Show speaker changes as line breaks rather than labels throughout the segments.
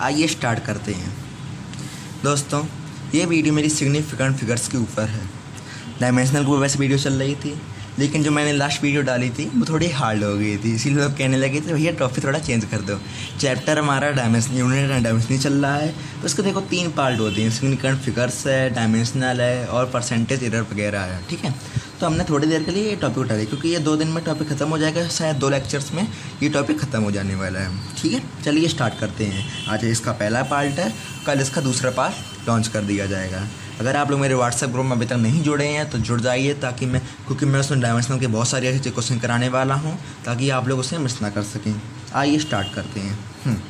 आइए स्टार्ट करते हैं। दोस्तों, ये वीडियो मेरी सिग्निफिकेंट फिगर्स के ऊपर है। डायमेंशनल के ऊपर वैसे वीडियो चल रही थी, लेकिन जो मैंने लास्ट वीडियो डाली थी वो थोड़ी हार्ड हो गई थी, इसीलिए लोग कहने लगे थे भैया टॉपिक थोड़ा चेंज कर दो। चैप्टर हमारा डायमेंशन यूनिट एंड डायमेंशनल चल रहा है, तो उसके देखो 3 पार्ट होते हैं, सिग्निफिकेंट फिगर्स है, डायमेंशनल है और परसेंटेज एरर वगैरह है। ठीक है, तो हमने थोड़ी देर के लिए ये टॉपिक उठा लिया क्योंकि ये 2 दिन में टॉपिक ख़त्म हो जाएगा, शायद 2 लेक्चर्स में ये टॉपिक ख़त्म हो जाने वाला है। ठीक है, चलिए स्टार्ट करते हैं। आज इसका पहला पार्ट है, कल इसका दूसरा पार्ट लॉन्च कर दिया जाएगा। अगर आप लोग मेरे व्हाट्सएप ग्रुप में अभी तक नहीं जुड़े हैं तो जुड़ जाइए, ताकि क्योंकि मैं उसमें डायमेंशनल के बहुत सारे ऐसे क्वेश्चन कराने वाला हूँ ताकि आप लोग उसे मिस ना कर सकें। आइए स्टार्ट करते हैं।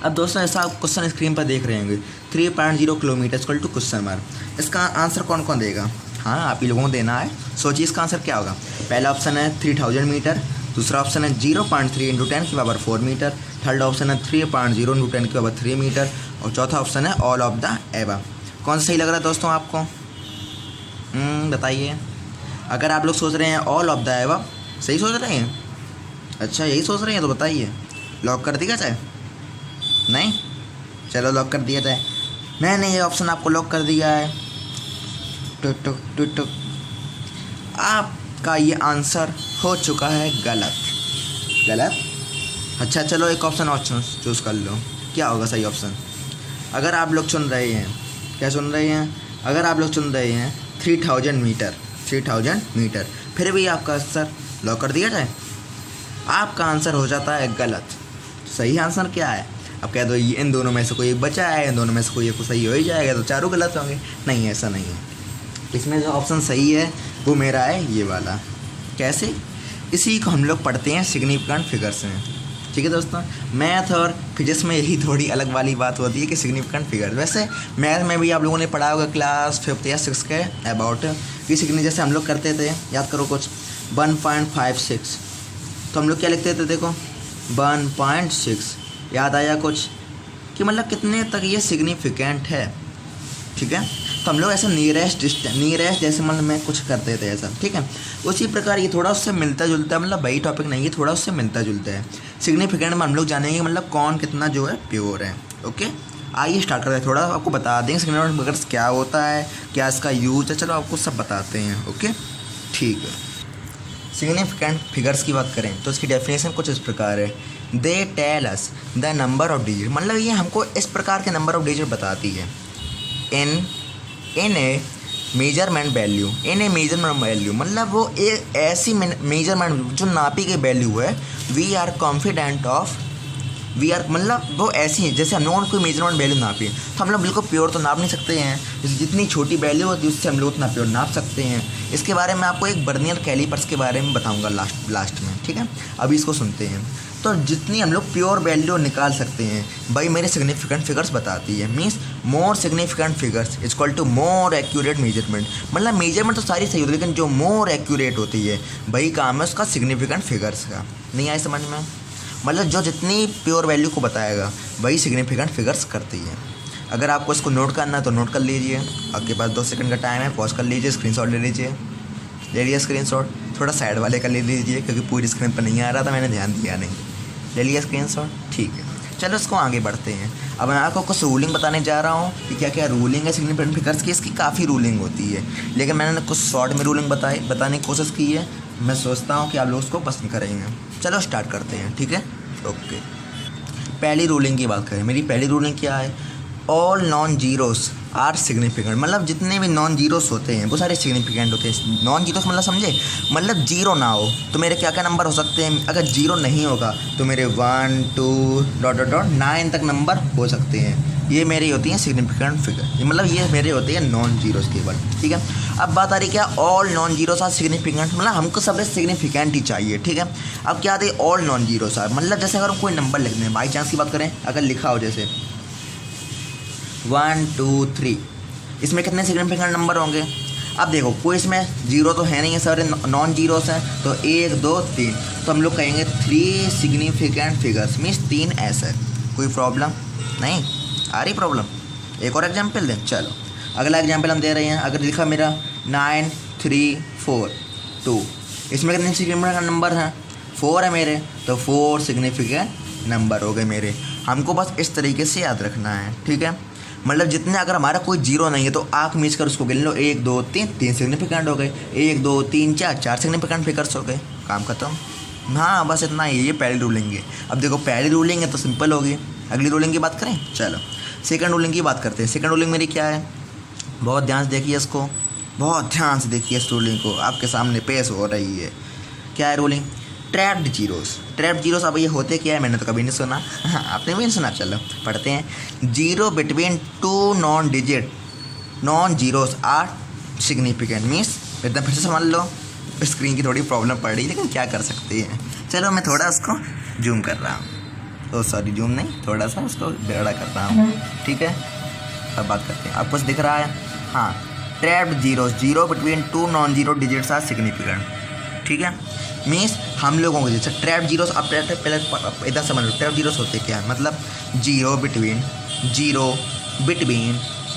अब दोस्तों, ऐसा आप क्वेश्चन स्क्रीन पर देख रहे होंगे, 3.0 kilometre equal to question mark. इसका आंसर कौन कौन देगा? हाँ, आप ही लोगों को देना है। सोचिए इसका आंसर क्या होगा। पहला ऑप्शन है 3000 मीटर, दूसरा ऑप्शन है 0.3 × 10⁻⁴ मीटर, थर्ड ऑप्शन है 3.0 × 10⁻³ मीटर और चौथा ऑप्शन है ऑल ऑफ द एबव। कौन सा सही लग रहा है दोस्तों आपको? बताइए। अगर आप लोग सोच रहे हैं ऑल ऑफ द एबव, सही सोच रहे हैं? अच्छा, यही सोच रहे हैं तो बताइए, लॉक कर दिया जाए? नहीं, चलो लॉक कर दिया जाए। मैंने ये ऑप्शन आपको लॉक कर दिया है। टुक। आपका ये आंसर हो चुका है गलत। अच्छा, चलो एक ऑप्शन और चूज़ कर लो, क्या होगा सही ऑप्शन? अगर आप लोग चुन रहे हैं, क्या चुन रहे हैं? अगर आप लोग चुन रहे हैं 3000 मीटर, फिर भी आपका आंसर लॉक कर दिया जाए, आपका आंसर हो जाता है गलत। सही आंसर क्या है? अब कह दो इन दोनों में से कोई एक बचा है, इन दोनों में से कोई एक सही हो ही जाएगा, तो चारों गलत होंगे। नहीं, ऐसा नहीं है। इसमें जो ऑप्शन सही है वो मेरा है ये वाला। कैसे? इसी को हम लोग पढ़ते हैं सिग्निफिकेंट फिगर्स में। ठीक है दोस्तों, मैथ और फिजिक्स में यही थोड़ी अलग वाली बात होती है कि सिग्निफिकेंट फिगर। वैसे मैथ में भी आप लोगों ने पढ़ा होगा क्लास 5th या 6th के अबाउट कि सिग्निफिकेंट जैसे हम लोग करते थे, याद करो कुछ 1.56, तो हम लोग क्या लिखते थे? देखो 1.6, याद आया कुछ कि मतलब कितने तक ये सिग्निफिकेंट है। ठीक है, तो हम लोग ऐसा नियरेस्ट जैसे मतलब मैं कुछ करते थे ऐसा। ठीक है, उसी प्रकार ये थोड़ा उससे मिलता जुलता है, मतलब वही टॉपिक नहीं है, थोड़ा उससे मिलता जुलता है। सिग्निफिकेंट में हम लोग जानेंगे मतलब कौन कितना जो है प्योर है। ओके, आइए स्टार्ट करते हैं। थोड़ा आपको बता देंगे सिग्निफिकेंट फिगर्स क्या होता है, क्या इसका यूज है, चलो आपको सब बताते हैं। ओके, ठीक है। सिग्निफिकेंट फिगर्स की बात करें तो इसकी डेफिनेशन कुछ इस प्रकार है, they tell us the number of digit, मतलब ये हमको इस प्रकार के नंबर ऑफ डिजिट बताती है। इन ए मेजरमेंट वैल्यू, मतलब वो एक ऐसी मेजरमेंट जो नापी की वैल्यू है, मतलब वो ऐसी है जैसे हम लोगों ने कोई मेजरमेंट वैल्यू नापी है, तो हम लोग बिल्कुल प्योर तो नाप नहीं सकते हैं, जितनी छोटी वैल्यू होती है उससे हम लोग उतना प्योर नाप सकते हैं। इसके बारे में आपको एक वर्नियर कैलिपर्स के बारे में बताऊंगा लास्ट में। ठीक है, अभी इसको सुनते हैं। तो जितनी हम लोग प्योर वैल्यू निकाल सकते हैं भाई मेरे सिग्निफिकेंट फिगर्स बताती है। Means more significant figures equal to more accurate measurement, मतलब मेजरमेंट तो सारी सही होती है लेकिन जो मोर एक्यूरेट होती है वही काम है उसका सिग्निफिकेंट फिगर्स का। नहीं आए समझ में? मतलब जो जितनी प्योर वैल्यू को बताएगा वही सिग्निफिकेंट फिगर्स करती है। अगर आपको इसको नोट करना है तो नोट कर लीजिए, आपके पास 2 सेकंड का टाइम है, पॉज कर लीजिए, स्क्रीनशॉट ले लीजिए स्क्रीनशॉट। थोड़ा साइड वाले का ले लीजिए क्योंकि पूरी स्क्रीन पर नहीं आ रहा था, मैंने ध्यान दिया नहीं। ले लिया स्क्रीनशॉट? ठीक है, चलो इसको आगे बढ़ते हैं। अब मैं आपको कुछ रूलिंग बताने जा रहा हूँ कि क्या क्या रूलिंग है सिग्निफिकेंट फिगर्स की। इसकी काफ़ी रूलिंग होती है, लेकिन मैंने कुछ शॉर्ट में रूलिंग बताने की कोशिश की है। मैं सोचता हूँ कि आप लोग उसको पसंद करेंगे। चलो स्टार्ट करते हैं। ठीक है, ओके। पहली रूलिंग की बात करें, मेरी पहली रूलिंग क्या है? All non zeros are significant, मतलब जितने भी नॉन जीरोस होते हैं वो सारे सिग्निफिकेंट होते हैं। नॉन जीरोस मतलब समझे, मतलब जीरो ना हो तो मेरे क्या क्या नंबर हो सकते हैं? अगर जीरो नहीं होगा तो मेरे 1 2 9 तक नंबर हो सकते हैं। ये मेरी होती हैं सिग्निफिकेंट फिगर, मतलब ये मेरे होते हैं नॉन जीरोस केवल। ठीक है, अब बात आ रही क्या? All non zeros are significant, मतलब हमको सब सिग्निफिकेंट ही चाहिए। ठीक है, अब क्या आते हैं ऑल नॉन जीरोस आर, मतलब जैसे अगर हम कोई नंबर लिखते हैं, बाई चांस की बात करें, अगर लिखा हो जैसे 1 2 3, इसमें कितने सिग्निफिकेंट नंबर होंगे? अब देखो कोई इसमें जीरो तो है नहीं है, सारे नॉन जीरोस हैं, तो 1 2 3, तो हम लोग कहेंगे 3 सिग्निफिकेंट फिगर्स, मीन्स 3 ऐसे। कोई प्रॉब्लम नहीं आ रही? प्रॉब्लम एक और एग्जाम्पल दें? चलो अगला एग्जाम्पल हम दे रहे हैं। अगर लिखा मेरा 9 3 4 2, इसमें कितने सिग्निफिकेंट नंबर हैं? 4 है मेरे, तो 4 सिग्निफिकेंट नंबर हो गए मेरे। हमको बस इस तरीके से याद रखना है, ठीक है। मतलब जितने, अगर हमारा कोई जीरो नहीं है तो आँख मीच कर उसको गिन लो, 1 2 3, 3 सिग्निफिकेंट हो गए, 1 2 3 4, 4 सिग्निफिकेंट फिगर्स हो गए, काम खत्म। हाँ बस इतना ही, ये पहली रूलिंग है। अब देखो पहली रूलिंग है तो सिंपल होगी। अगली रूलिंग की बात करें, चलो सेकंड रूलिंग की बात करते हैं। सेकंड रूलिंग मेरी क्या है, बहुत ध्यान से देखिए इसको, बहुत ध्यान से देखिए इस रूलिंग को, आपके सामने पेश हो रही है। क्या है ruling, trapped zeros. Trapped zeros, अब ये होते क्या है, मैंने तो कभी नहीं सुना, आपने भी नहीं सुना, चलो पढ़ते हैं। Zero between 2 non digit non zeros are significant. Means एकदम फिर से समझ लो, स्क्रीन की थोड़ी प्रॉब्लम पड़ रही है लेकिन क्या कर सकते हैं। चलो मैं थोड़ा उसको जूम कर रहा हूँ, ओ सॉरी जूम नहीं, थोड़ा सा उसको बड़ा कर रहा हूँ, ठीक है। अब बात करते हैं, आपको कुछ दिख रहा है, हाँ। Trapped zeros, zero between 2 non zero digits are significant, ठीक है। मीन्स हम लोगों को जैसे ट्रैप जीरोस, अब पहले इधर समझ लो ट्रैप जीरोस होते क्या है, मतलब zero between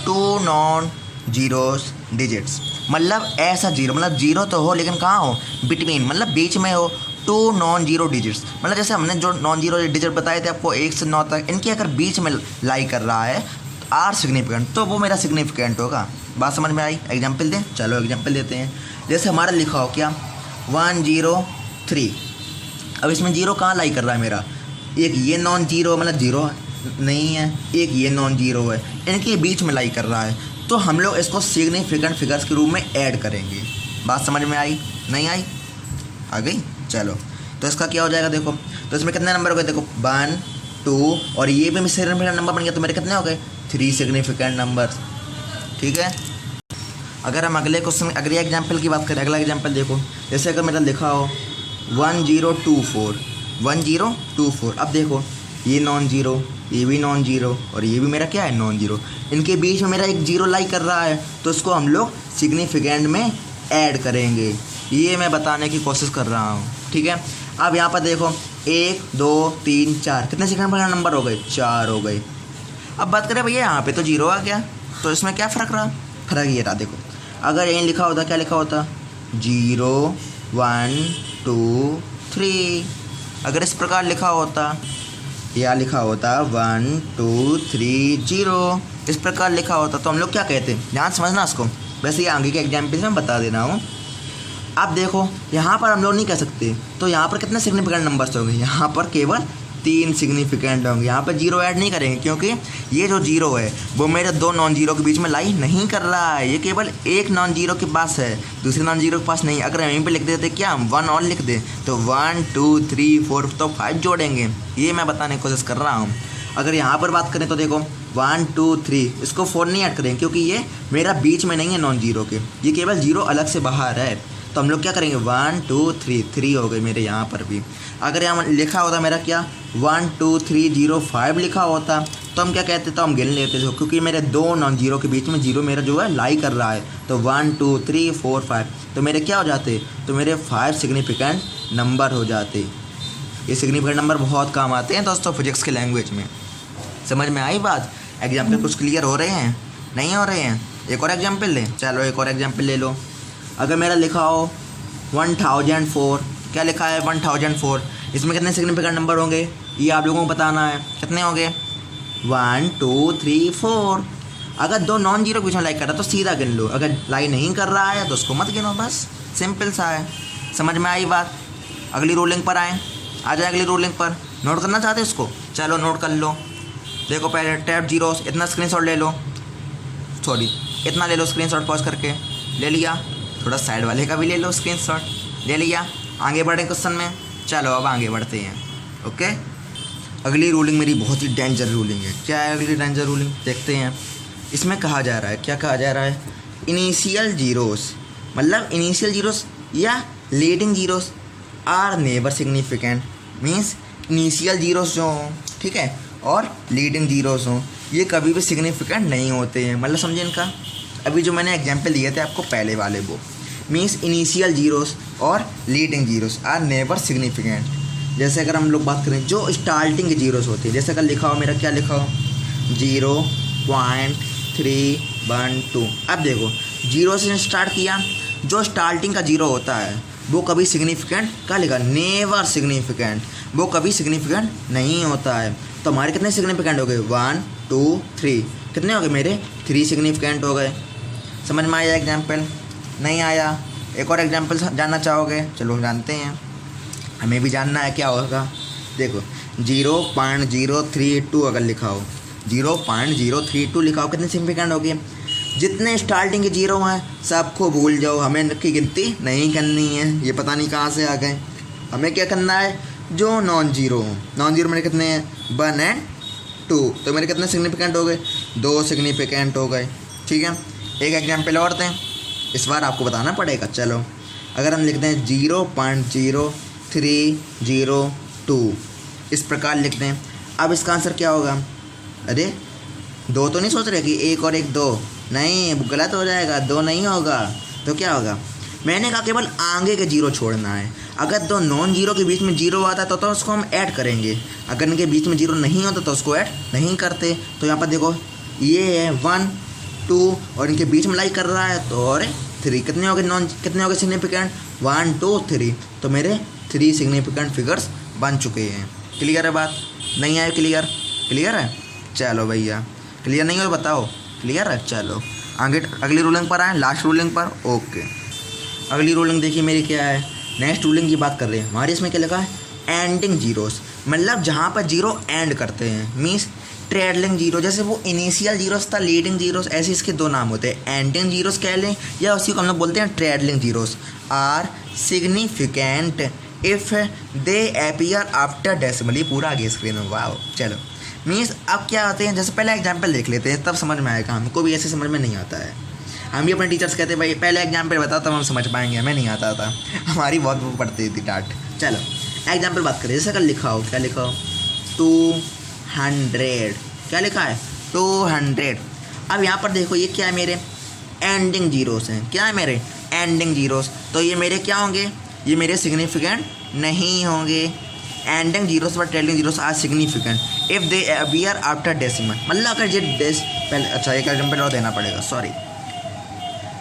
2 non zeros digits, मतलब ऐसा जीरो, मतलब जीरो तो हो लेकिन कहाँ हो, बिटवीन मतलब बीच में हो, 2 नॉन जीरो डिजिट्स, मतलब जैसे हमने जो नॉन जीरो डिजिट बताए थे आपको 1 से 9 तक, इनके अगर बीच में लाई कर रहा है आर सिग्निफिकेंट, तो वो मेरा सिग्निफिकेंट होगा। बात समझ में आई। एग्जाम्पल दें, चलो एग्जाम्पल देते हैं। जैसे हमारा लिखा हो क्या 103, अब इसमें जीरो कहाँ लाई कर रहा है मेरा, एक ये नॉन जीरो मतलब जीरो नहीं है, एक ये नॉन जीरो है, इनके बीच में लाई कर रहा है, तो हम लोग इसको सिग्निफिकेंट फिगर्स के रूप में ऐड करेंगे। बात समझ में आई, नहीं आई, आ गई, चलो। तो इसका क्या हो जाएगा, देखो तो इसमें कितने नंबर हो गए, देखो 1 2 और ये भी सिग्निफिकेंट नंबर बन गया, तो मेरे कितने हो गए 3 सिग्निफिकेंट नंबर, ठीक है। अगर हम अगले क्वेश्चन, अगले एग्जाम्पल की बात करें, अगला एग्जाम्पल देखो, जैसे अगर मेरा लिखा हो 1024, अब देखो ये नॉन जीरो, ये भी नॉन जीरो और ये भी मेरा क्या है नॉन जीरो, इनके बीच में मेरा एक जीरो लाई कर रहा है, तो इसको हम लोग सिग्निफिकेंट में ऐड करेंगे। ये मैं बताने की कोशिश कर रहा हूँ, ठीक है। अब यहाँ पर देखो 1 2 3 4, कितने सिग्निफिकेंट नंबर हो गए, 4 हो गए। अब बात करें भैया यहाँ पे तो जीरो आ गया, तो इसमें क्या फ़र्क रहा, फ़र्क ये रहा, देखो अगर यहीं लिखा होता, क्या लिखा होता 0 1 2 3, अगर इस प्रकार लिखा होता, या लिखा होता 1 2 3 0, इस प्रकार लिखा होता, तो हम लोग क्या कहते हैं, ध्यान समझना इसको। वैसे ये आगे के एग्जाम्पल में बता दे रहा हूँ। अब देखो यहाँ पर हम लोग नहीं कह सकते, तो यहाँ पर कितने सिग्निफिकेंट नंबर्स होंगे, यहाँ पर केवल 3 सिग्निफिकेंट होंगे, यहाँ पर जीरो ऐड नहीं करेंगे, क्योंकि ये जो जीरो है वो मेरे 2 नॉन जीरो के बीच में लाई नहीं कर रहा है, ये केवल एक नॉन जीरो के पास है, दूसरे नॉन जीरो के पास नहीं। अगर यहीं पे लिख देते क्या हम 1 और लिख दे, तो 1 2 3 4 तो 5 जोड़ेंगे, ये मैं बताने की कोशिश कर रहा हूँ। अगर यहाँ पर बात करें तो देखो 1 2 3, इसको 4 नहीं ऐड करेंगे क्योंकि ये मेरा बीच में नहीं है नॉन जीरो के, ये केवल जीरो अलग से बाहर है, तो हम लोग क्या करेंगे 1 2 3, 3 हो गए मेरे यहाँ पर भी। अगर यहाँ लिखा होता मेरा क्या 1 2 3 0 5 लिखा होता, तो हम क्या कहते, तो हम गिन लेते थे, क्योंकि मेरे 2 नॉन जीरो के बीच में जीरो मेरा जो है लाई कर रहा है, तो 1 2 3 4 5, तो मेरे क्या हो जाते, तो मेरे 5 सिग्निफिकेंट नंबर हो जाते। ये सिग्निफिकेंट नंबर बहुत काम आते हैं दोस्तों फिजिक्स के लैंग्वेज में। समझ में आई बात, एग्जाम्पल कुछ क्लियर हो रहे हैं, नहीं हो रहे हैं, एक और एग्जाम्पल लें, चलो एक और एग्जाम्पल ले लो। अगर मेरा लिखा हो 1004, क्या लिखा है 1004, इसमें कितने सिग्निफिकेंट नंबर होंगे, ये आप लोगों को बताना है, कितने होंगे 1 2 3 4। अगर 2 नॉन जीरो बीच में लाई कर रहा है तो सीधा गिन लो, अगर लाई नहीं कर रहा है तो उसको मत गिनो, बस सिंपल सा है। समझ में आई बात। अगली रूलिंग पर आए, आ जाए अगली रूलिंग पर। नोट करना चाहते इसको, चलो नोट कर लो। देखो पहले ट्रैप जीरोस, इतना स्क्रीनशॉट ले लो, सॉरी इतना ले लो स्क्रीनशॉट, पॉज करके ले लिया, थोड़ा साइड वाले का भी ले लो स्क्रीनशॉट, ले लिया। आगे बढ़े क्वेश्चन में, चलो अब आगे बढ़ते हैं। ओके, अगली रूलिंग मेरी बहुत ही डेंजर रूलिंग है। क्या है अगली डेंजर रूलिंग, देखते हैं। इसमें कहा जा रहा है, क्या कहा जा रहा है, इनिशियल जीरोस, मतलब इनिशियल जीरोस या leading zeros are never significant. Means initial zeros जो हों, ठीक है, और लीडिंग जीरोस हों, ये कभी भी सिग्निफिकेंट नहीं होते हैं। मतलब समझे इनका, अभी जो मैंने एग्जाम्पल दिए थे आपको पहले वाले, वो मीन्स इनिशियल जीरोस और leading zeros are never significant. जैसे अगर हम लोग बात करें जो स्टार्टिंग जीरोस होती है, जैसे अगर लिखा हो मेरा, क्या लिखा हो 0.312। अब देखो जीरो से स्टार्ट किया, जो स्टार्टिंग का जीरो होता है वो कभी सिग्निफिकेंट, क्या लिखा नेवर सिग्निफिकेंट, वो कभी सिग्निफिकेंट नहीं होता है। तो हमारे कितने सिग्निफिकेंट हो गए, 1 2 3, कितने हो गए मेरे 3 सिग्निफिकेंट हो गए। समझ में आया एग्जाम्पल? नहीं आया? एक और एग्जाम्पल जानना चाहोगे? चलो जानते हैं, हमें भी जानना है क्या होगा। देखो 0.032 अगर लिखा हो, 0.032 लिखा हो, कितने सिग्निफिकेंट हो गए। जितने स्टार्टिंग के जीरो हैं सबको भूल जाओ, हमें की गिनती नहीं करनी है। ये पता नहीं कहाँ से आ गए। हमें क्या करना है, जो नॉन जीरो हों। नॉन जीरो मेरे कितने हैं, 1 और 2, तो मेरे कितने सिग्निफिकेंट हो गए, 2 सिग्निफिकेंट हो गए। ठीक है, एक एग्जाम्पल और दें, इस बार आपको बताना पड़ेगा। चलो अगर हम लिखते हैं 0.0302, इस प्रकार लिखते हैं। अब इसका आंसर क्या होगा, अरे 2 तो नहीं सोच रहे कि 1 और 1 2, नहीं, गलत हो जाएगा, 2 नहीं होगा। तो क्या होगा, मैंने कहा केवल आगे के जीरो छोड़ना है। अगर 2 नॉन जीरो के बीच में जीरो आता है तो उसको हम ऐड करेंगे, अगर इनके बीच में जीरो नहीं होता तो उसको ऐड नहीं करते। तो यहाँ पर देखो ये है 1 2 और इनके बीच में लाइक कर रहा है तो और 3, कितने हो गए कितने हो गए सिग्निफिकेंट, 1 2 3, तो मेरे 3 सिग्निफिकेंट फिगर्स बन चुके हैं। क्लियर है बात? नहीं आए? क्लियर? क्लियर है? चलो भैया, क्लियर नहीं हो तो बताओ। क्लियर है? चलो आगे अगली रूलिंग पर आए, लास्ट रूलिंग पर। ओके, अगली रूलिंग देखिए मेरी क्या है, नेक्स्ट रूलिंग की बात कर रहे हैं। हमारे इसमें क्या लिखा है, एंडिंग जीरोस, मतलब जहाँ पर जीरो एंड करते हैं, मीन्स ट्रेडलिंग जीरो। जैसे वो इनिशियल जीरोस था, लीडिंग जीरोस, ऐसे इसके 2 नाम होते हैं, एंडिंग जीरोस कह लें या उसी को हम लोग बोलते हैं trailing zeros. Are significant if they appear after decimal. ये पूरा आगे स्क्रीन में, वाह। चलो मीन्स अब क्या आते हैं, जैसे पहला एग्जाम्पल देख लेते हैं, तब समझ में आएगा। हमको भी ऐसे समझ में नहीं आता है, हम भी अपने टीचर्स कहते हैं भाई पहले एग्जाम्पल बताओ तब हम समझ पाएंगे, हमें नहीं आता था, हमारी बहुत वो पढ़ती थी डांट। चलो एग्जाम्पल बात करें, जैसे अगर लिखा हो, क्या लिखा हो, 200, क्या लिखा है 200। अब यहाँ पर देखो ये क्या है, मेरे एंडिंग जीरोस हैं। क्या है मेरे एंडिंग जीरोस, तो ये मेरे क्या होंगे, ये मेरे सिग्निफिकेंट नहीं होंगे। एंडिंग जीरोस और trailing zeros are significant if they appear after decimal. मतलब अगर ये पहले, अच्छा एक एग्जाम्पल और देना पड़ेगा, सॉरी।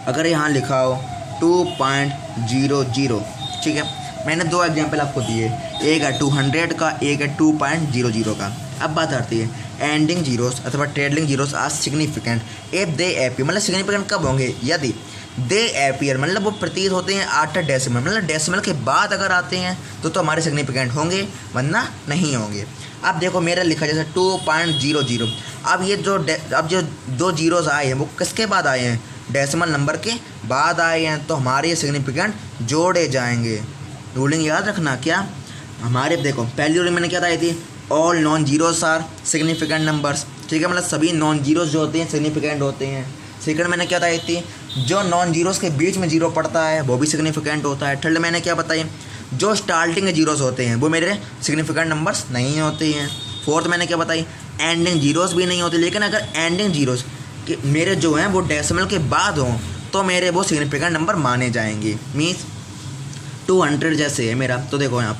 अगर यहाँ लिखा हो 2.00, ठीक है, मैंने 2 एग्जाम्पल आपको दिए, एक है 200 का, एक है 2.00 का। अब बात आती है एंडिंग जीरोस अथवा trailing zeros are significant if they appear, मतलब सिग्निफिकेंट कब होंगे, यदि दे अपीयर मतलब वो प्रतीत होते हैं आफ्टर डेसिमल, मतलब डेसिमल के बाद अगर आते हैं तो हमारे सिग्निफिकेंट होंगे, वरना नहीं होंगे। अब देखो मेरा लिखा जैसे 2.00, अब ये जो 2 जीरोस आए हैं वो किसके बाद आए हैं, डेसिमल नंबर के बाद आए हैं, तो हमारे सिग्निफिकेंट जोड़े जाएंगे। रूलिंग याद रखना, क्या हमारे देखो पहली रूलिंग मैंने क्या बताई थी, all non zeros are significant numbers. ठीक है, मतलब सभी नॉन जीरोस जो होते हैं सिग्निफिकेंट होते हैं। सेकंड मैंने क्या बताई थी, जो नॉन जीरोस के बीच में जीरो पड़ता है वो भी सिग्निफिकेंट होता है। थर्ड मैंने क्या बताई, जो स्टार्टिंग के जीरोस होते हैं वो मेरे सिग्निफिकेंट नंबर्स नहीं होते हैं। फोर्थ मैंने क्या बताई, एंडिंग जीरोस भी नहीं होते, लेकिन अगर एंडिंग जीरोस कि मेरे जो हैं वो डेसिमल के बाद हों तो मेरे वो सिग्निफिकेंट नंबर माने जाएंगे। मीन्स 200 जैसे है मेरा, तो देखो यहाँ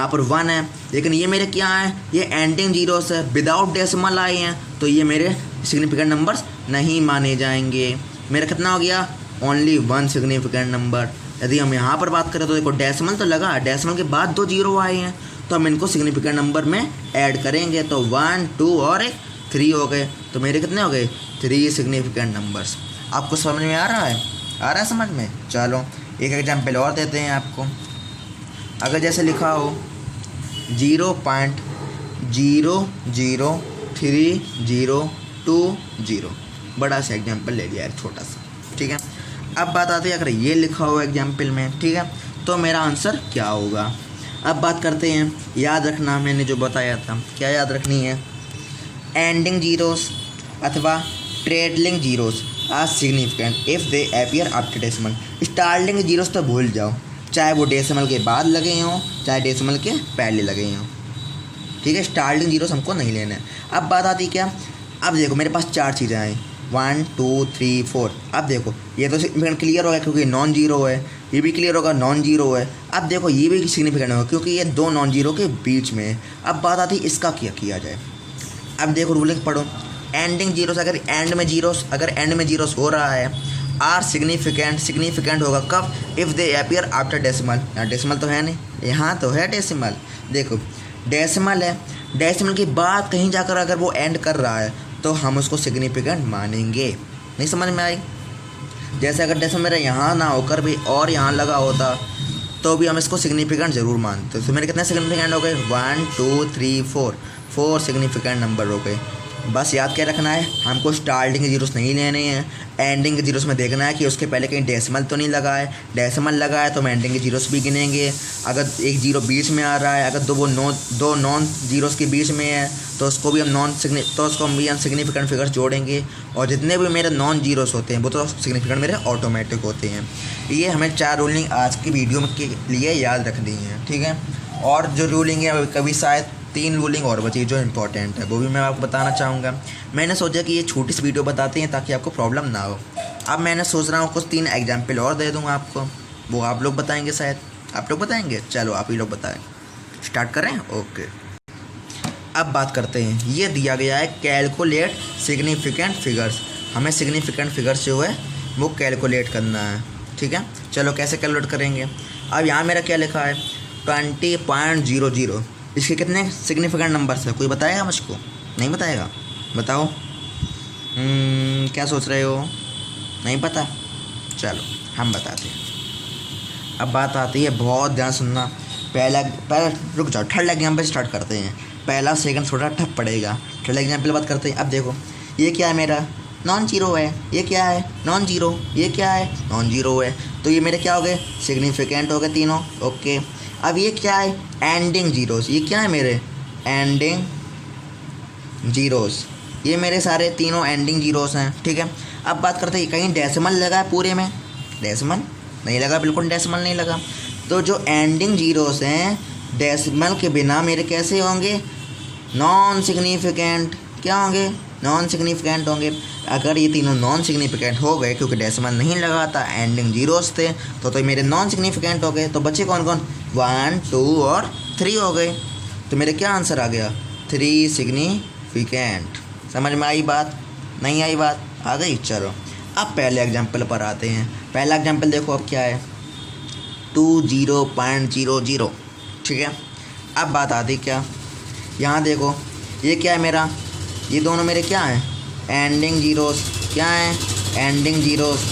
पर 1 है, लेकिन ये मेरे क्या हैं, ये एंडिंग जीरोस है, विदाउट डेसिमल आए हैं, तो ये मेरे सिग्निफिकेंट नंबर्स नहीं माने जाएंगे। मेरा कितना हो गया, ओनली 1 सिग्निफिकेंट नंबर। यदि हम यहाँ पर बात करें तो देखो डेसिमल तो लगा, डेसिमल के बाद 2 जीरो आए हैं, तो हम इनको सिग्निफिकेंट नंबर में ऐड करेंगे, तो 1 2 और 3 हो गए, तो मेरे कितने हो गए, 3 सिग्निफिकेंट नंबर्स। आपको समझ में आ रहा है समझ में? चलो एक एग्जाम्पल और देते हैं आपको। अगर जैसे लिखा हो 0.00320, बड़ा सा एग्जाम्पल ले लिया है, छोटा सा। ठीक है, अब बात आती है अगर ये लिखा हो एग्जाम्पल में, ठीक है, तो मेरा आंसर क्या होगा। अब बात करते हैं, याद रखना मैंने जो बताया था, क्या याद रखनी है, एंडिंग जीरोस अथवा trailing zeros are significant if they appear after decimal. Starting zeros तो भूल जाओ, चाहे वो डेसिमल के बाद लगे हों चाहे डेसिमल के पहले लगे हों। ठीक है, स्टार्टिंग जीरोस हमको नहीं लेना है। अब बात आती क्या, अब देखो मेरे पास 4 चीज़ें आई, 1 2 3 4। अब देखो ये तो सिग्निफिकेंट क्लियर होगा क्योंकि नॉन जीरो है, ये भी क्लियर होगा नॉन जीरो है। अब देखो ये भी सिग्निफिकेंट होगा क्योंकि ये 2 नॉन जीरो के बीच में है। अब बात आती इसका क्या किया जाए। अब देखो रूलिंग पढ़ो, एंडिंग जीरोस अगर एंड में जीरोस हो रहा है, आर सिग्निफिकेंट होगा कब, if they appear after decimal. यहाँ डेसिमल तो है नहीं, यहाँ तो है डेसिमल। देखो डेसिमल है, डेसिमल के बाद कहीं जाकर अगर वो एंड कर रहा है तो हम उसको सिग्निफिकेंट मानेंगे। नहीं समझ में आई? जैसे अगर डेसिमल मेरा यहाँ ना होकर भी और यहाँ लगा होता तो भी हम इसको सिग्निफिकेंट ज़रूर मानते। तो मेरे कितने सिग्निफिकेंट हो गए? 1 2 3 4 सिग्निफिकेंट नंबर हो गए। बस याद क्या रखना है, हमको स्टार्टिंग के जीरोस नहीं लेने हैं, एंडिंग के जीरोस में देखना है कि उसके पहले कहीं डेसिमल तो नहीं लगा है। डेसिमल लगा है तो हम एंडिंग के जीरोस भी गिनेंगे। अगर एक जीरो बीच में आ रहा है, अगर दो नॉन जीरोस के बीच में है तो उसको भी हम सिग्निफिकेंट फिगर्स जोड़ेंगे। और जितने भी मेरे नॉन जीरोस होते हैं वो तो सिग्निफिकेंट मेरे ऑटोमेटिक होते हैं। ये हमें 4 रूलिंग आज की वीडियो के लिए याद रखनी है, ठीक है। और जो रूलिंग है कभी शायद 3 रूलिंग और बची जो इंपॉर्टेंट है, वो भी मैं आपको बताना चाहूँगा। मैंने सोचा कि ये छोटी सी वीडियो बताते हैं ताकि आपको प्रॉब्लम ना हो। अब मैंने सोच रहा हूँ कुछ 3 एग्जाम्पल और दे दूँगा आपको, वो आप लोग बताएंगे। शायद आप लोग बताएंगे, चलो आप ही लोग बताएं। स्टार्ट करें? ओके। अब बात करते हैं, ये दिया गया है कैलकुलेट सिग्निफिकेंट फिगर्स। हमें सिग्निफिकेंट फिगर्स जो है वो कैलकुलेट करना है, ठीक है। चलो कैसे कैलकुलेट करेंगे? अब यहाँ मेरा क्या लिखा है 20.00। इसके कितने सिग्निफिकेंट नंबर्स है? कोई बताएगा मुझको? नहीं बताएगा? बताओ। क्या सोच रहे हो? नहीं पता? चलो हम बताते हैं। अब बात आती है, बहुत ध्यान सुनना। पहला रुक जाओ, थर्ड एग्जाम्पल स्टार्ट करते हैं। पहला सेकंड थोड़ा टफ पड़ेगा। थर्ड एग्जाम्पल बात करते हैं। अब देखो ये क्या है, मेरा नॉन जीरो है। ये क्या है? Non zero. ये क्या है? नॉन जीरो है। तो ये मेरे क्या हो गए? सिग्निफिकेंट हो गए तीनों। ओके। अब ये क्या है? Ending zeros. ये क्या है मेरे? Ending zeros. ये मेरे सारे तीनों एंडिंग जीरोस हैं, ठीक है। अब बात करते हैं, कहीं डेसिमल लगा है पूरे में? डेसिमल नहीं लगा, बिल्कुल डेसिमल नहीं लगा। तो जो एंडिंग जीरोस हैं डेसिमल के बिना मेरे कैसे होंगे? Non significant. क्या होंगे? नॉन सिग्निफिकेंट होंगे। अगर ये तीनों नॉन सिग्निफिकेंट हो गए क्योंकि डेसिमल नहीं लगा था, एंडिंग जीरोस थे, तो मेरे नॉन सिग्निफिकेंट हो गए। तो बच्चे कौन कौन? 1 2 और 3 हो गए। तो मेरे क्या आंसर आ गया? 3 सिग्निफिकेंट। समझ में आई बात? नहीं आई बात? आ गई? चलो अब पहले एग्जाम्पल पर आते हैं। पहला एग्जाम्पल देखो अब क्या है 20.00, ठीक है। अब बात आती क्या, यहाँ देखो ये क्या है मेरा? ये दोनों मेरे क्या हैं? Ending zeros. क्या है? Ending zeros.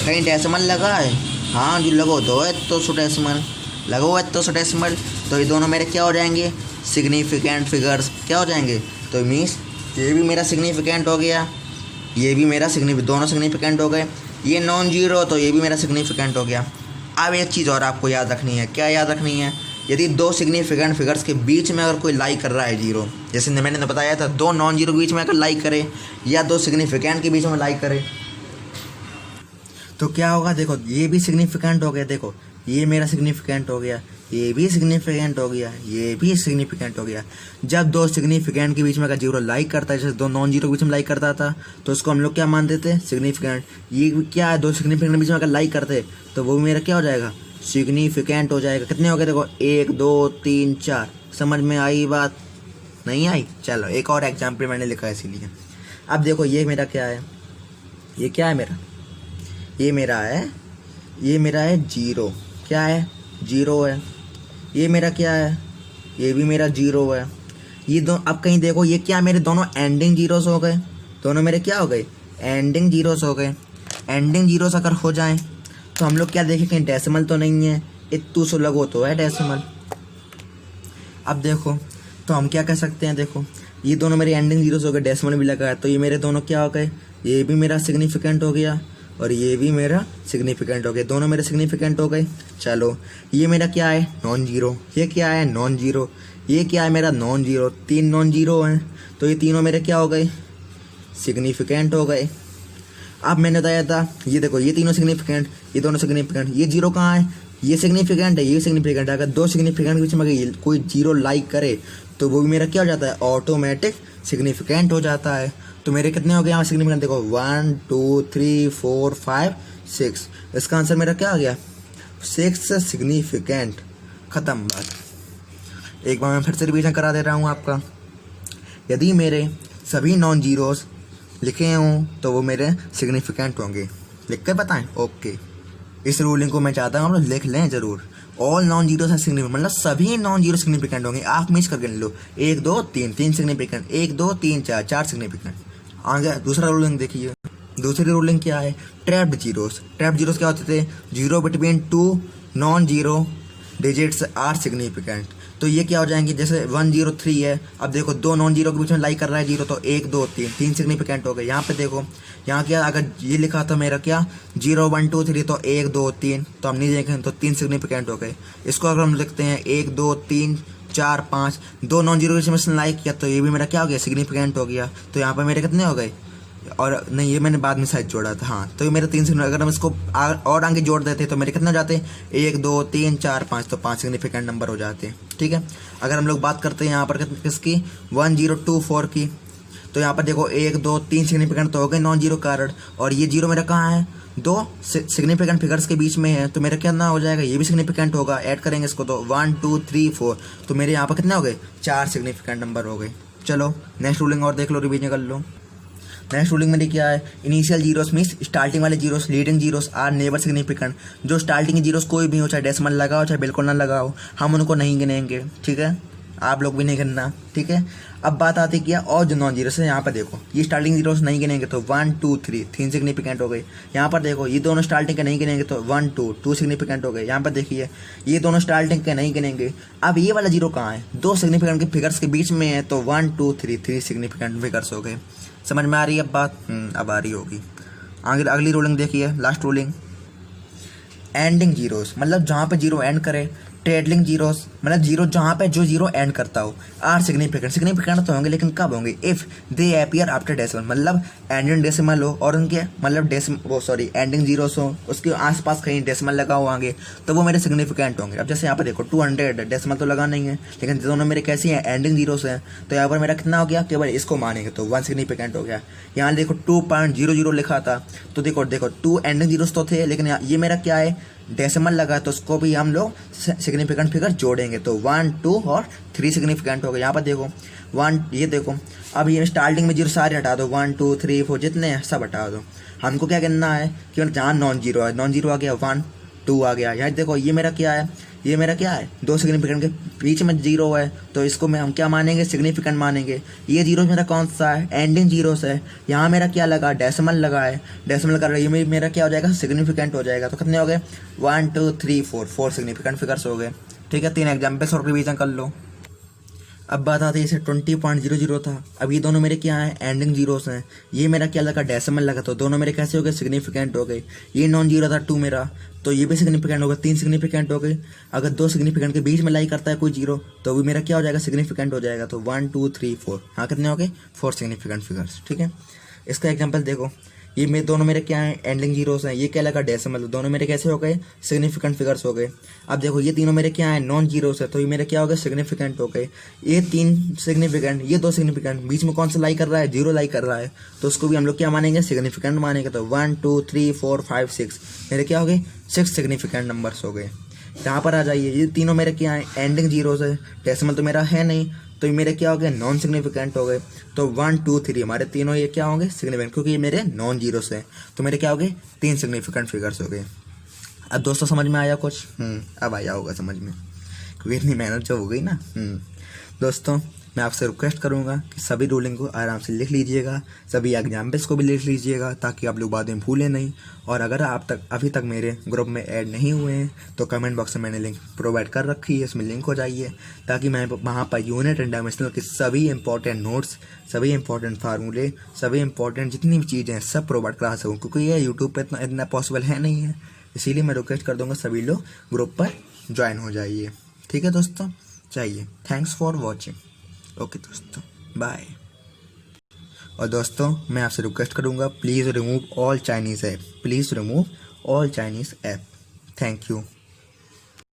कहीं डेसिमल लगा है? हाँ जी लगो तो है तो सो डेसिमल लगो है तो सो डेसिमल। तो ये दोनों मेरे क्या हो जाएंगे? Significant figures. क्या हो जाएंगे? तो मीन्स ये भी मेरा सिग्निफिकेंट हो गया, ये भी मेरा दोनों सिग्निफिकेंट हो गए। ये नॉन जीरो तो ये भी मेरा सिग्निफिकेंट हो गया। अब एक चीज़ और आपको याद रखनी है। क्या याद रखनी है? यदि 2 सिग्निफिकेंट फिगर्स के बीच में अगर कोई लाइक कर रहा है जीरो, जैसे मैंने बताया था 2 नॉन जीरो के बीच में अगर लाइक करे या 2 सिग्निफिकेंट के बीच में लाइक करे तो क्या होगा? देखो ये भी सिग्निफिकेंट हो गया, देखो ये मेरा सिग्निफिकेंट हो गया, ये भी सिग्निफिकेंट हो गया, ये भी सिग्निफिकेंट हो गया। जब 2 सिग्निफिकेंट के बीच में अगर जीरो लाइक करता है, जैसे 2 नॉन जीरो के बीच में लाइक करता था तो उसको हम लोग क्या मानते थे? सिग्निफिकेंट। ये क्या है? 2 सिग्निफिकेंट के बीच में अगर लाइक करते तो वो मेरा क्या हो जाएगा? सिग्निफिकेंट हो जाएगा। कितने हो गए? देखो 1 2 3 4। समझ में आई बात? नहीं आई? चलो एक और एग्जाम्पल मैंने लिखा है इसीलिए। अब देखो ये मेरा क्या है? ये क्या है मेरा? ये मेरा है जीरो। क्या है? जीरो है। ये मेरा क्या है? ये भी मेरा जीरो है। ये अब कहीं देखो ये क्या? मेरे दोनों एंडिंग जीरोस हो गए। दोनों मेरे क्या हो गए? एंडिंग जीरोस हो गए। एंडिंग जीरोस अगर हो जाएं तो हम लोग क्या देखें? कहीं डेसिमल तो नहीं है। इतू सो लगो तो है डेसिमल। अब देखो तो हम क्या कर सकते हैं? देखो ये दोनों मेरे एंडिंग जीरोस हो गए, डेसिमल भी लगा है, तो ये मेरे दोनों क्या हो गए? ये भी मेरा सिग्निफिकेंट हो गया और ये भी मेरा सिग्निफिकेंट हो गया। दोनों मेरे सिग्निफिकेंट हो गए। चलो ये मेरा क्या है? Non zero. ये क्या है? Non zero. ये क्या है मेरा? Non zero. 3 नॉन जीरो हैं तो ये तीनों मेरे क्या हो गए? सिग्निफिकेंट हो गए। अब मैंने बताया था ये देखो ये तीनों सिग्निफिकेंट, ये दोनों सिग्निफिकेंट। ये जीरो कहाँ है? ये सिग्निफिकेंट है, ये सिग्निफिकेंट है। अगर 2 सिग्निफिकेंट के बीच में अगर कोई जीरो लाइक करे तो वो भी मेरा क्या हो जाता है? ऑटोमेटिक सिग्निफिकेंट हो जाता है। तो मेरे कितने हो गए यहाँ सिग्निफिकेंट? देखो 1 2 3 4 5 6। इसका आंसर मेरा क्या आ गया? 6 सिग्निफिकेंट। खत्म बात। एक बार मैं फिर से रिवीजन करा दे रहा हूँ आपका। यदि मेरे सभी नॉन जीरोस लिखे हों तो वो मेरे सिग्निफिकेंट होंगे। लिख कर बताएं? ओके। इस रूलिंग को मैं चाहता हूँ आप लोग लिख लें ज़रूर। ऑल नॉन जीरो है सिग्निफिकेंट, मतलब सभी नॉन जीरो सिग्निफिकेंट होंगे। आप मिस करके लो 1 2 3 3 सिग्निफिकेंट, 1 2 3 4 4 सिग्निफिकेंट। आगे दूसरा रूलिंग देखिए, दूसरी रूलिंग क्या है, ट्रैप्ड जीरोस। ट्रैप्ड जीरोस क्या होते थे, zero between 2 non zero digits are significant. तो ये क्या हो जाएंगे, जैसे 1 0 3 है, अब देखो 2 नॉन जीरो के बीच में लाई कर रहा है जीरो, तो 1 2 3 3 सिग्निफिकेंट हो गए। यहाँ पे देखो, यहाँ क्या, अगर ये लिखा था मेरा क्या 0 1 2 3, तो 1 2 3, तो हम नहीं देखें तो 3 सिग्निफिकेंट हो गए। इसको अगर हम लिखते हैं 1 2 3 4 5, 2 नॉन जीरो के बीच में लाई किया, तो ये भी मेरा क्या हो गया, सिग्निफिकेंट हो गया। तो यहाँ पे मेरे कितने हो गए, और नहीं ये मैंने बाद में शायद जोड़ा था, हाँ। तो ये मेरे 3 सिग्निफिकेंट, अगर हम इसको और आगे जोड़ देते तो मेरे कितने हो जाते, 1 2 3 4 5, तो 5 सिग्निफिकेंट नंबर हो जाते हैं, ठीक है। अगर हम लोग बात करते हैं यहाँ पर किसकी, 1 0 2 4 की, तो यहाँ पर देखो 1 2 3 सिग्निफिकेंट तो हो गए नॉन जीरो कारण, और ये जीरो मेरा कहाँ है, 2 सिग्निफिकेंट फिगर्स के बीच में है, तो मेरा कितना हो जाएगा, ये भी सिग्निफिकेंट होगा। ऐड करेंगे इसको तो 1 2 3 4, तो मेरे यहाँ पर कितने हो गए, 4 सिग्निफिकेंट नंबर हो गए। चलो नेक्स्ट रूलिंग और देख लो, रिवीजन कर लो। नेक्स्ट रूलिंग मेरी क्या है, इनिशियल जीरोस मीन्स स्टार्टिंग वाले zeros, leading zeros are never significant. जो स्टार्टिंग जीरोस कोई भी हो, चाहे डेसिमल लगाओ चाहे बिल्कुल ना लगाओ, हम उनको नहीं गिनेंगे, ठीक है। आप लोग भी नहीं गिनना, ठीक है। अब बात आती क्या, और जो नॉन जीरोस है, यहाँ पर देखो ये स्टार्टिंग जीरोस नहीं गिनेंगे तो 1 2 3 3 सिग्निफिकेंट हो गए। यहाँ पर देखो ये दोनों स्टार्टिंग के नहीं गिनेंगे तो 1 2 2 सिग्निफिकेंट हो गए। यहाँ पर देखिए ये दोनों स्टार्टिंग के नहीं गिनेंगे। अब ये वाला जीरो कहाँ है, 2 सिग्निफिकेंट के फिगर्स के बीच में है, तो 1 2 3 3 सिग्निफिकेंट फिगर्स हो गए। समझ में आ रही है अब बात, अब आ रही होगी। आगे अगली रूलिंग देखिए, लास्ट रूलिंग, एंडिंग जीरोस, मतलब जहाँ पे जीरो एंड करे। ट्रेडलिंग जीरोस, मतलब जीरो जहाँ पे जो जीरो एंड करता हो, आर सिग्निफिकेंट। सिग्निफिकेंट तो होंगे लेकिन कब होंगे, if they appear after decimal, मतलब एंडिंग डेसिमल हो और उनके मतलब एंडिंग जीरोस हो, उसके आसपास कहीं डेसिमल लगा हो आगे, तो वो मेरे सिग्निफिकेंट होंगे। अब जैसे यहाँ पे देखो 200 डेसिमल तो लगा नहीं है, लेकिन दोनों मेरे कैसी हैं, एंडिंग जीरोस हैं, तो यहाँ पर मेरा कितना हो गया, केवल इसको मानेंगे तो 1 सिग्निफिकेंट हो गया। यहाँ देखो 2.00 लिखा था, तो देखो 2 एंडिंग जीरोस तो थे, लेकिन ये मेरा क्या है, डेसिमल लगा, तो उसको भी हम लोग सिग्निफिकेंट फिगर जोड़ेंगे, तो 1 2 और 3 सिग्निफिकेंट हो गए। यहाँ पर देखो 1, ये देखो अब ये स्टार्टिंग में जीरो सारे हटा दो, 1 2 3 4 जितने हैं सब हटा दो। हमको क्या करना है कि जहाँ नॉन जीरो है, नॉन जीरो आ गया, 1 2 आ गया। यहाँ देखो ये मेरा क्या है, ये मेरा क्या है, 2 सिग्निफिकेंट के बीच में जीरो है, तो इसको हम क्या मानेंगे, सिग्निफिकेंट मानेंगे। ये जीरो मेरा कौन सा है, एंडिंग जीरो है। यहाँ मेरा क्या लगा, डेसिमल लगा है, डेसिमल कर रही है, ये मेरा क्या हो जाएगा, सिग्निफिकेंट हो जाएगा। तो कितने हो गए, 1 2 3 4 सिग्निफिकेंट फिगर्स हो गए, ठीक है। 3 एग्जाम्पल्स और रिवीजन कर लो। अब बात आती है, जैसे 20.00 था, अब ये दोनों मेरे क्या हैं, एंडिंग जीरोस हैं। ये मेरा क्या लगा, डेसिमल लगा, तो दोनों मेरे कैसे हो गए, सिग्निफिकेंट हो गए। ये नॉन जीरो था 2 मेरा, तो ये भी सिग्निफिकेंट होगा, 3 सिग्निफिकेंट हो गए। अगर 2 सिग्निफिकेंट के बीच में लाई करता है कोई जीरो, तो भी मेरा क्या हो जाएगा, सिग्निफिकेंट हो जाएगा। तो 1 2 3 4, हाँ कितने हो गए, 4 सिग्निफिकेंट फिगर्स, ठीक है। इसका एग्जाम्पल देखो, ये मेरे दोनों मेरे क्या हैं, एंडिंग जीरोस हैं। ये क्या लगा, डेसिमल, दोनों मेरे कैसे हो गए, सिग्निफिकेंट फिगर्स हो गए। अब देखो ये तीनों मेरे क्या हैं, नॉन जीरोस है, तो ये मेरे क्या हो गए, सिग्निफिकेंट हो गए। ये 3 सिग्निफिकेंट, ये 2 सिग्निफिकेंट, बीच में कौन सा लाई कर रहा है, जीरो लाई कर रहा है, तो उसको भी हम लोग क्या मानेंगे, सिग्निफिकेंट मानेंगे। तो 1 2 3 4 5 6 मेरे क्या हो गए, 6 सिग्निफिकेंट नंबर्स हो गए। यहाँ पर आ जाइए, ये तीनों मेरे क्या हैं, एंडिंग जीरोस है, डेसिमल तो मेरा है नहीं, तो ये मेरे क्या हो गए, नॉन सिग्निफिकेंट हो गए। तो 1 2 3 हमारे तीनों ये क्या होंगे, सिग्निफिकेंट, क्योंकि ये मेरे नॉन जीरोस हैं, तो मेरे क्या हो गए, 3 सिग्निफिकेंट फिगर्स हो गए। अब दोस्तों समझ में आया कुछ, अब आया होगा समझ में, क्योंकि इतनी मेहनत जो हो गई ना। दोस्तों मैं आपसे रिक्वेस्ट करूंगा कि सभी रूलिंग को आराम से लिख लीजिएगा, सभी एग्जाम्पल्स को भी लिख लीजिएगा, ताकि आप लोग बाद में भूलें नहीं। और अगर आप अभी तक मेरे ग्रुप में ऐड नहीं हुए हैं, तो कमेंट बॉक्स में मैंने लिंक प्रोवाइड कर रखी है, इसमें लिंक हो जाइए, ताकि मैं वहाँ पर यूनिट एंड डायमेंशनल के सभी इंपॉर्टेंट नोट्स, सभी इंपॉर्टेंट फार्मूले, सभी इंपॉर्टेंट जितनी भी चीज़ें हैं सब प्रोवाइड करा सकूँ, क्योंकि ये यूट्यूब पर इतना पॉसिबल है नहीं है। इसीलिए मैं रिक्वेस्ट कर दूँगा सभी लोग ग्रुप पर ज्वाइन हो जाइए, ठीक है दोस्तों। चाहिए, थैंक्स फॉर वॉचिंग। ओके दोस्तों, बाय। और दोस्तों मैं आपसे रिक्वेस्ट करूंगा, please remove all Chinese app, please remove all Chinese app. Thank you.